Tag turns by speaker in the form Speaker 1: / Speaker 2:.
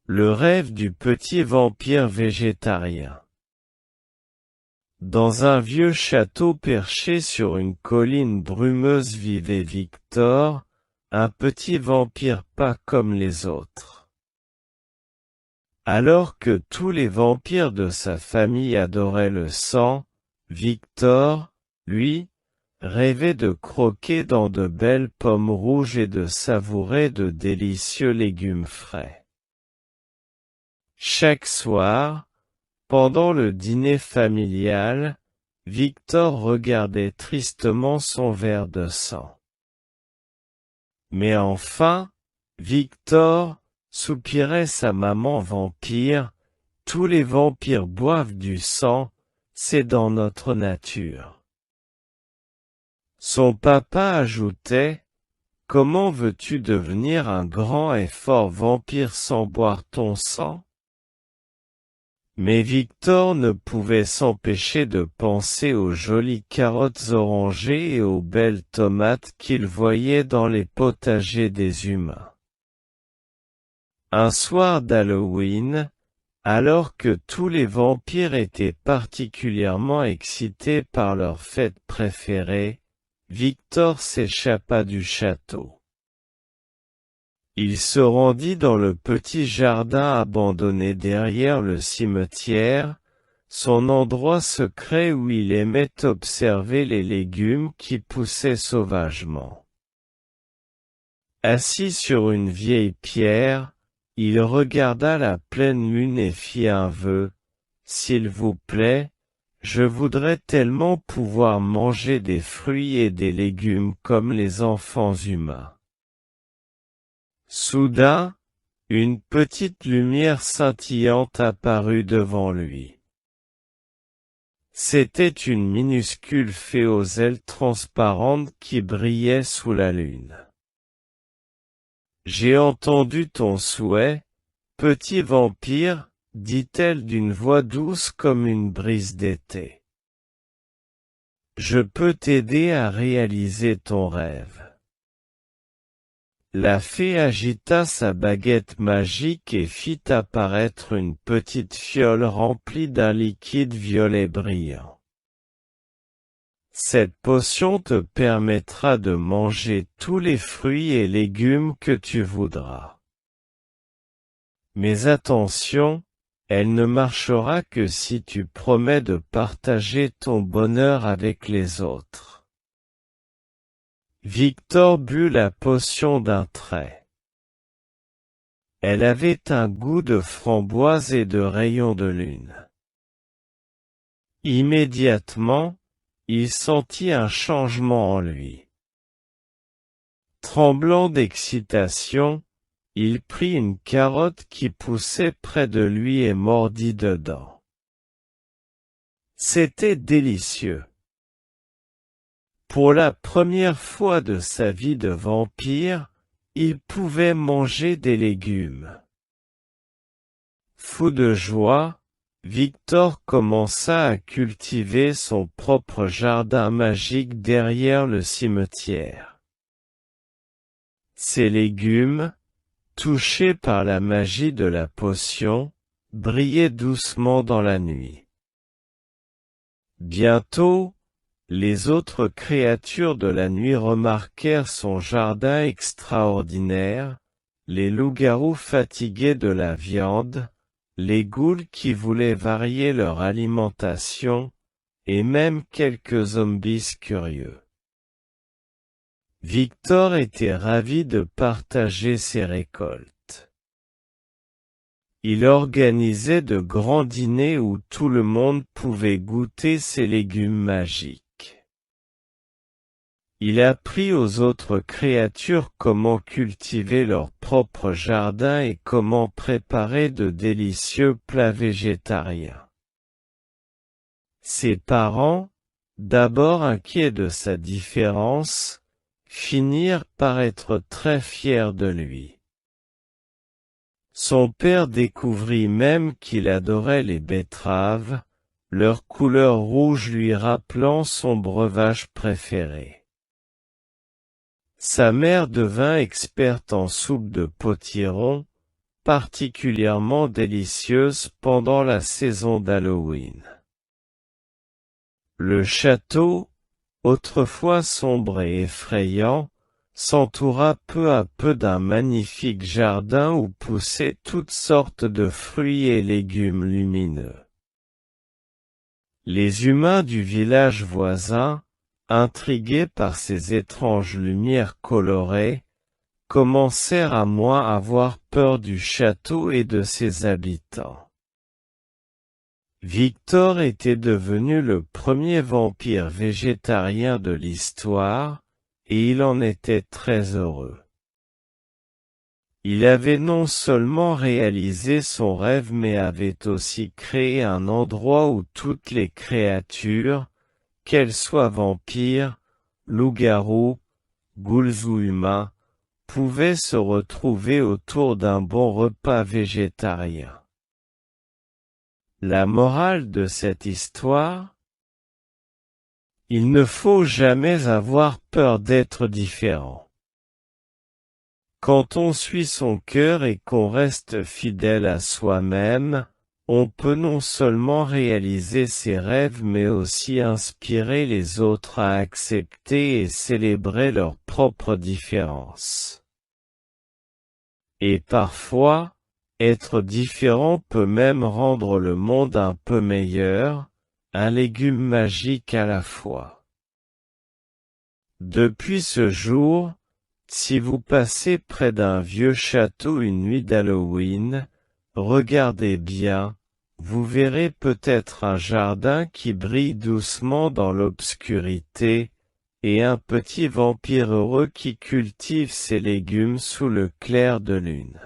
Speaker 1: Le rêve du petit vampire végétarien. Dans un vieux château perché sur une colline brumeuse vivait Victor, un petit vampire pas comme les autres. Alors que tous les vampires de sa famille adoraient le sang, Victor, lui, rêvait de croquer dans de belles pommes rouges et de savourer de délicieux légumes frais. Chaque soir, pendant le dîner familial, Victor regardait tristement son verre de sang. Mais enfin, Victor, soupirait sa maman vampire, tous les vampires boivent du sang, c'est dans notre nature. Son papa ajoutait, comment veux-tu devenir un grand et fort vampire sans boire ton sang? Mais Victor ne pouvait s'empêcher de penser aux jolies carottes orangées et aux belles tomates qu'il voyait dans les potagers des humains. Un soir d'Halloween, alors que tous les vampires étaient particulièrement excités par leur fête préférée, Victor s'échappa du château. Il se rendit dans le petit jardin abandonné derrière le cimetière, son endroit secret où il aimait observer les légumes qui poussaient sauvagement. Assis sur une vieille pierre, il regarda la pleine lune et fit un vœu. « S'il vous plaît, je voudrais tellement pouvoir manger des fruits et des légumes comme les enfants humains. » Soudain, une petite lumière scintillante apparut devant lui. C'était une minuscule fée aux ailes transparentes qui brillait sous la lune. « J'ai entendu ton souhait, petit vampire, dit-elle d'une voix douce comme une brise d'été. Je peux t'aider à réaliser ton rêve. La fée agita sa baguette magique et fit apparaître une petite fiole remplie d'un liquide violet brillant. Cette potion te permettra de manger tous les fruits et légumes que tu voudras. Mais attention, elle ne marchera que si tu promets de partager ton bonheur avec les autres. Victor but la potion d'un trait. Elle avait un goût de framboise et de rayons de lune. Immédiatement, il sentit un changement en lui. Tremblant d'excitation, il prit une carotte qui poussait près de lui et mordit dedans. C'était délicieux. Pour la première fois de sa vie de vampire, il pouvait manger des légumes. Fou de joie, Victor commença à cultiver son propre jardin magique derrière le cimetière. Ces légumes, touchés par la magie de la potion, brillaient doucement dans la nuit. Bientôt, les autres créatures de la nuit remarquèrent son jardin extraordinaire, les loups-garous fatigués de la viande, les ghouls qui voulaient varier leur alimentation, et même quelques zombies curieux. Victor était ravi de partager ses récoltes. Il organisait de grands dîners où tout le monde pouvait goûter ses légumes magiques. Il apprit aux autres créatures comment cultiver leur propre jardin et comment préparer de délicieux plats végétariens. Ses parents, d'abord inquiets de sa différence, finirent par être très fiers de lui. Son père découvrit même qu'il adorait les betteraves, leur couleur rouge lui rappelant son breuvage préféré. Sa mère devint experte en soupe de potiron, particulièrement délicieuses pendant la saison d'Halloween. Le château, autrefois sombre et effrayant, s'entoura peu à peu d'un magnifique jardin où poussaient toutes sortes de fruits et légumes lumineux. Les humains du village voisin, intrigués par ces étranges lumières colorées, commencèrent à moins avoir peur du château et de ses habitants. Victor était devenu le premier vampire végétarien de l'histoire, et il en était très heureux. Il avait non seulement réalisé son rêve mais avait aussi créé un endroit où toutes les créatures, qu'elles soient vampires, loups-garous, ghouls ou humains, pouvaient se retrouver autour d'un bon repas végétarien. La morale de cette histoire? Il ne faut jamais avoir peur d'être différent. Quand on suit son cœur et qu'on reste fidèle à soi-même, on peut non seulement réaliser ses rêves mais aussi inspirer les autres à accepter et célébrer leurs propres différences. Et parfois, être différent peut même rendre le monde un peu meilleur, un légume magique à la fois. Depuis ce jour, si vous passez près d'un vieux château une nuit d'Halloween, regardez bien, vous verrez peut-être un jardin qui brille doucement dans l'obscurité, et un petit vampire heureux qui cultive ses légumes sous le clair de lune.